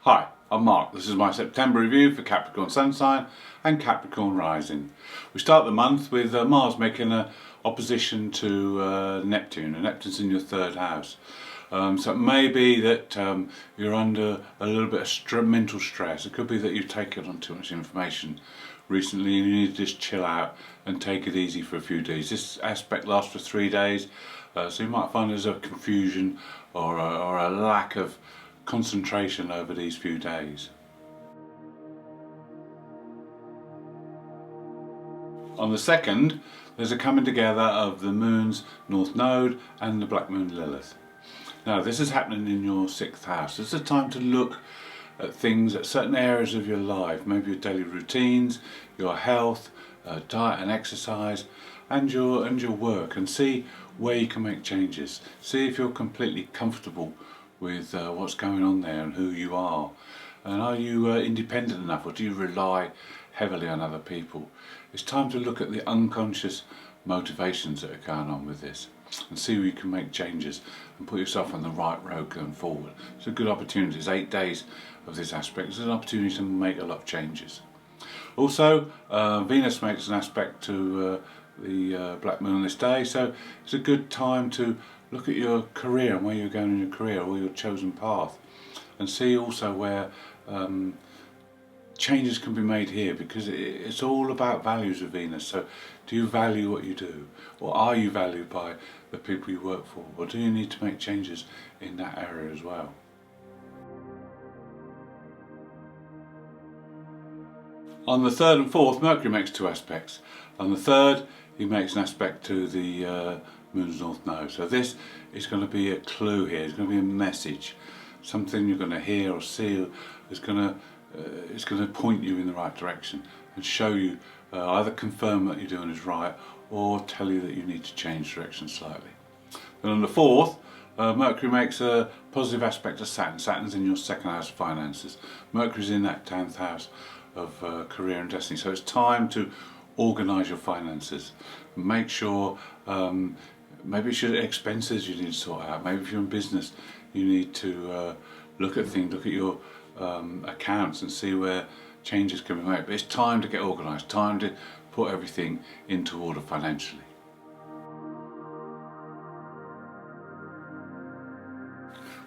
Hi, I'm Mark. This is my September review for Capricorn Sun sign and Capricorn rising. We start the month with Mars making an opposition to Neptune, and Neptune's in your third house. So it may be that you're under a little bit of mental stress. It could be that you've taken on too much information recently and you need to just chill out and take it easy for a few days. This aspect lasts for 3 days, so you might find there's a confusion or a lack of concentration over these few days. On the 2nd, there's a coming together of the Moon's North Node and the Black Moon Lilith. Now this is happening in your 6th house. It's a time to look at things, at certain areas of your life, maybe your daily routines, your health, diet and exercise, and your work, and see where you can make changes. See if you're completely comfortable with what's going on there and who you are, and are you independent enough, or do you rely heavily on other people? It's time to look at the unconscious motivations that are going on with this and see where you can make changes and put yourself on the right road going forward. It's a good opportunity. It's 8 days of this aspect. It's an opportunity to make a lot of changes. Also, Venus makes an aspect to the Black Moon on this day, so it's a good time to look at your career and where you're going in your career, or your chosen path, and see also where changes can be made here, because it's all about values of Venus. So do you value what you do, or are you valued by the people you work for, or do you need to make changes in that area as well? On the 3rd and 4th, Mercury makes 2 aspects. On the 3rd, he makes an aspect to the Moon's North Node. So this is going to be a clue here. It's going to be a message, something you're going to hear or see. It's going to point you in the right direction and show you, either confirm that you're doing is right, or tell you that you need to change direction slightly. Then on the 4th, Mercury makes a positive aspect to Saturn. Saturn's in your 2nd house of finances. Mercury's in that 10th house of career and destiny. So it's time to organise your finances. Make sure, maybe it's your expenses you need to sort out. Maybe if you're in business, you need to look at things, look at your accounts and see where changes can be made. But it's time to get organised, time to put everything into order financially.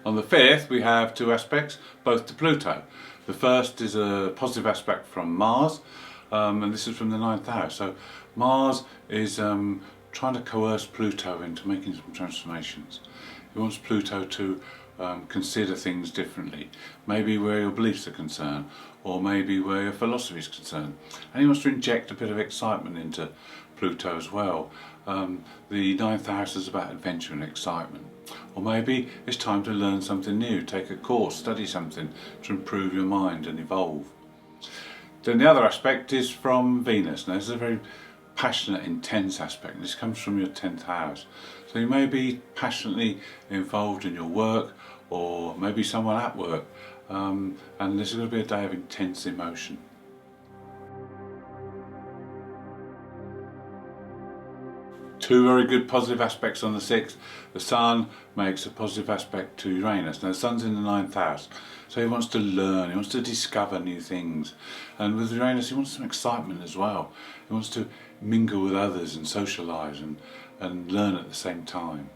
On the 5th, we have 2 aspects, both to Pluto. The first is a positive aspect from Mars, and this is from the 9th house. So Mars is trying to coerce Pluto into making some transformations. He wants Pluto to consider things differently, maybe where your beliefs are concerned, or maybe where your philosophy is concerned. And he wants to inject a bit of excitement into Pluto as well. The 9th house is about adventure and excitement. Or maybe it's time to learn something new, take a course, study something to improve your mind and evolve. Then the other aspect is from Venus. Now this is a very passionate, intense aspect. This comes from your 10th house. So you may be passionately involved in your work, or maybe someone at work, and this is going to be a day of intense emotion. Two very good positive aspects on the 6th. The Sun makes a positive aspect to Uranus. Now the Sun's in the 9th house, so he wants to learn, he wants to discover new things. And with Uranus, he wants some excitement as well. He wants to mingle with others and socialize and learn at the same time.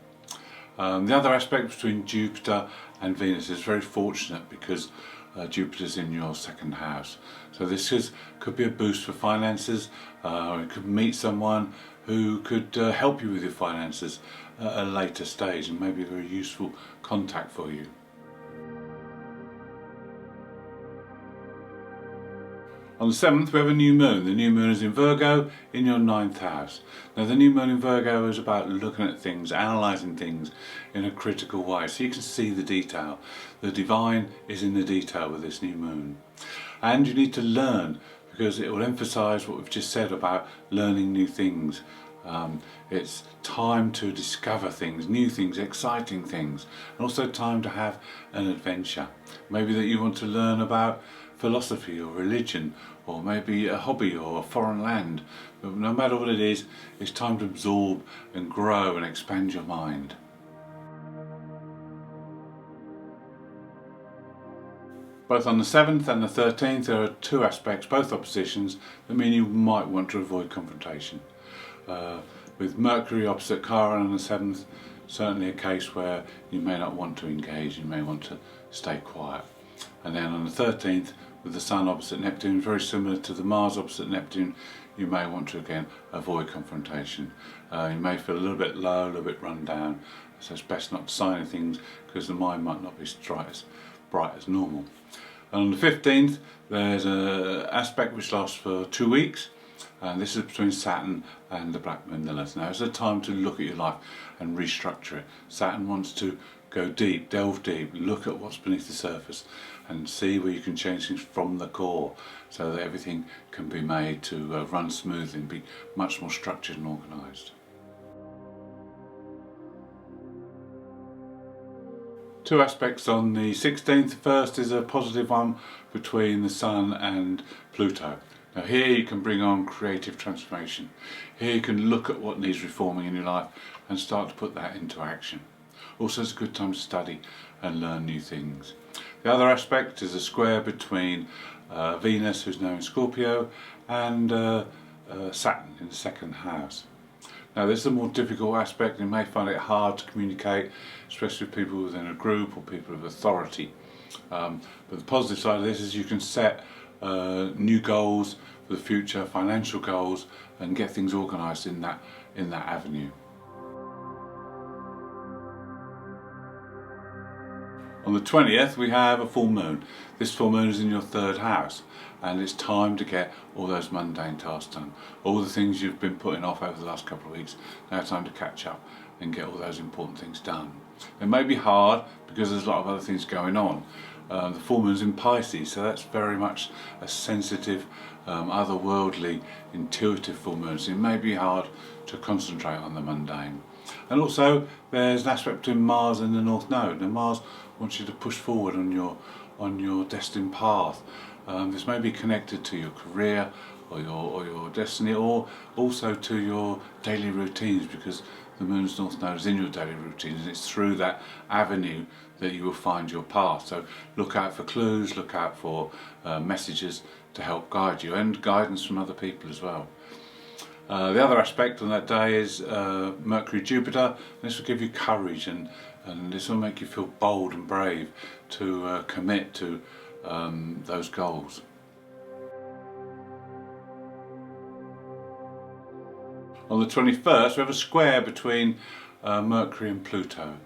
The other aspect between Jupiter and Venus is very fortunate, because Jupiter's in your 2nd house. So this could be a boost for finances, or you could meet someone who could help you with your finances at a later stage, and maybe a very useful contact for you. On the 7th, we have a new moon. The new moon is in Virgo in your 9th house. Now the new moon in Virgo is about looking at things, analysing things in a critical way, so you can see the detail. The divine is in the detail with this new moon. And you need to learn, because it will emphasise what we've just said about learning new things. It's time to discover things, new things, exciting things, and also time to have an adventure. Maybe that you want to learn about philosophy or religion, or maybe a hobby or a foreign land. But no matter what it is, it's time to absorb and grow and expand your mind. Both on the 7th and the 13th there are two aspects, both oppositions, that mean you might want to avoid confrontation. With Mercury opposite Chiron on the 7th, certainly a case where you may not want to engage, you may want to stay quiet. And then on the 13th, with the Sun opposite Neptune, very similar to the Mars opposite Neptune, you may want to again avoid confrontation. You may feel a little bit low, a little bit run down, so it's best not to sign things because the mind might not be as bright as normal. And on the 15th, there's an aspect which lasts for 2 weeks, and this is between Saturn and the Black Moon Lilith. Now it's a time to look at your life and restructure it. Saturn wants to go deep, delve deep, look at what's beneath the surface and see where you can change things from the core so that everything can be made to run smoothly and be much more structured and organised. Two aspects on the 16th. The first is a positive one between the Sun and Pluto. Now here you can bring on creative transformation. Here you can look at what needs reforming in your life and start to put that into action. Also it's a good time to study and learn new things. The other aspect is a square between Venus, who's now in Scorpio, and Saturn in the second house. Now this is a more difficult aspect. You may find it hard to communicate, especially with people within a group or people of authority. But the positive side of this is you can set new goals for the future, financial goals, and get things organised in that avenue. On the 20th we have a full moon. This full moon is in your third house, and it's time to get all those mundane tasks done. All the things you've been putting off over the last couple of weeks, now it's time to catch up and get all those important things done. It may be hard because there's a lot of other things going on. The full moon's in Pisces, so that's very much a sensitive, otherworldly, intuitive full moon, so it may be hard to concentrate on the mundane. And also there's an aspect between Mars and the North Node, and Mars wants you to push forward on your destined path. This may be connected to your career or your destiny, or also to your daily routines, because the Moon's North Node is in your daily routines, and it's through that avenue that you will find your path. So look out for clues, look out for messages to help guide you, and guidance from other people as well. The other aspect on that day is Mercury Jupiter. This will give you courage, and this will make you feel bold and brave to commit to those goals. On the 21st we have a square between Mercury and Pluto.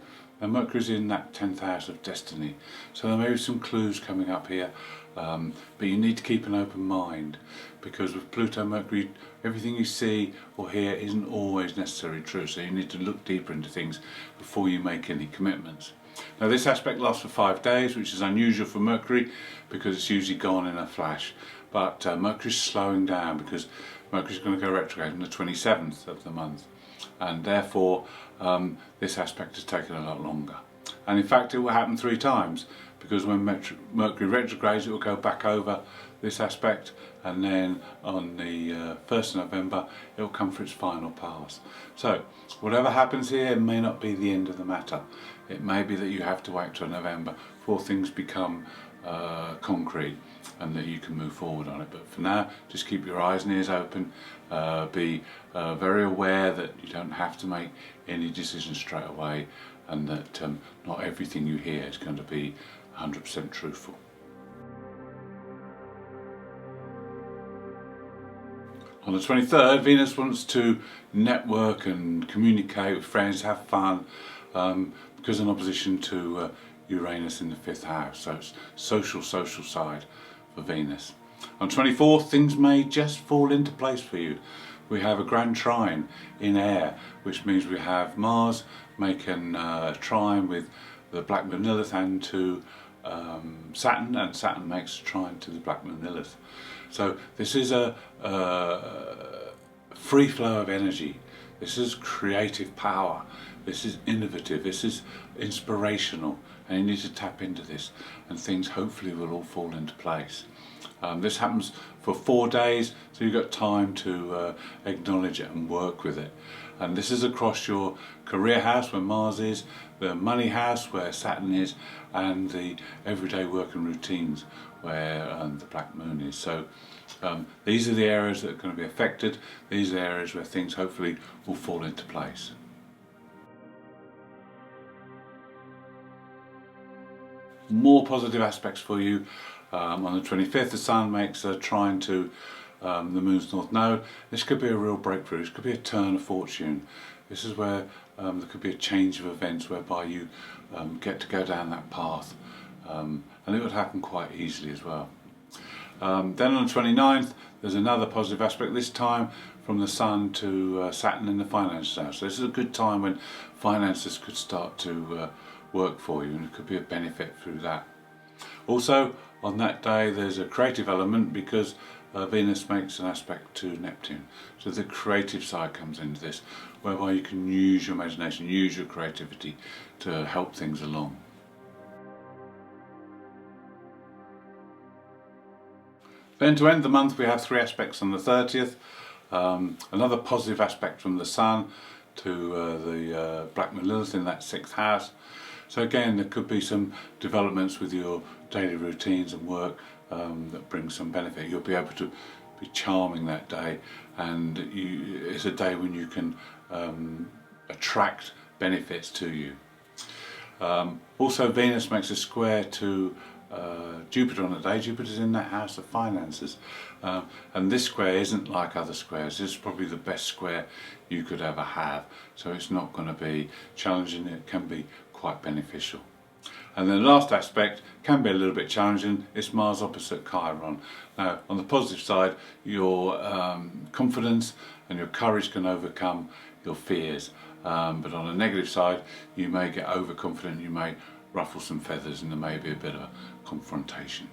Now Mercury's in that 10th house of destiny, so there may be some clues coming up here, but you need to keep an open mind, because with Pluto and Mercury, everything you see or hear isn't always necessarily true, so you need to look deeper into things before you make any commitments. Now this aspect lasts for 5 days, which is unusual for Mercury because it's usually gone in a flash, but Mercury's slowing down because Mercury's going to go retrograde on the 27th of the month, and therefore this aspect has taken a lot longer. And in fact it will happen 3 times, because when Mercury retrogrades it will go back over this aspect, and then on the 1st of November it will come for its final pass. So whatever happens here may not be the end of the matter. It may be that you have to wait till November before things become concrete and that you can move forward on it. But for now, just keep your eyes and ears open, be very aware that you don't have to make any decisions straight away, and that not everything you hear is going to be 100% truthful. On the 23rd, Venus wants to network and communicate with friends, have fun, because in opposition to Uranus in the 5th house, so it's social side for Venus. On 24th, things may just fall into place for you. We have a grand trine in air, which means we have Mars making a trine with the Black Moon Lilith and to Saturn, and Saturn makes a trine to the Black Moon Lilith. So this is a free flow of energy. This is creative power. This is innovative. This is inspirational, and you need to tap into this, and things hopefully will all fall into place. This happens for 4 days, so you've got time to acknowledge it and work with it. And this is across your career house where Mars is, the money house where Saturn is, and the everyday work and routines where the black moon is. So these are the areas that are going to be affected. These are the areas where things hopefully will fall into place. More positive aspects for you. On the 25th, the Sun makes a trine to the Moon's North Node. This could be a real breakthrough. This could be a turn of fortune. This is where there could be a change of events whereby you get to go down that path, and it would happen quite easily as well. Then on the 29th, there's another positive aspect, this time from the Sun to Saturn in the finances house. So this is a good time when finances could start to work for you, and it could be a benefit through that. Also, on that day there's a creative element because Venus makes an aspect to Neptune. So the creative side comes into this, whereby you can use your imagination, use your creativity to help things along. Then to end the month we have 3 aspects on the 30th. Another positive aspect from the Sun to the Black Moon Lilith in that 6th house. So again, there could be some developments with your daily routines and work that bring some benefit. You'll be able to be charming that day, and it's a day when you can attract benefits to you. Also, Venus makes a square to Jupiter on the day. Jupiter's in that house of finances, and this square isn't like other squares. This is probably the best square you could ever have, so it's not going to be challenging. It can be quite beneficial. And then the last aspect can be a little bit challenging. It's Mars opposite Chiron. Now, on the positive side, your confidence and your courage can overcome your fears, but on the negative side, you may get overconfident, you may ruffle some feathers, and there may be a bit of a confrontation.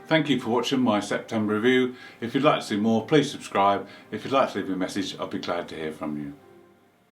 Thank you for watching my September review. If you'd like to see more, please subscribe. If you'd like to leave me a message, I'll be glad to hear from you.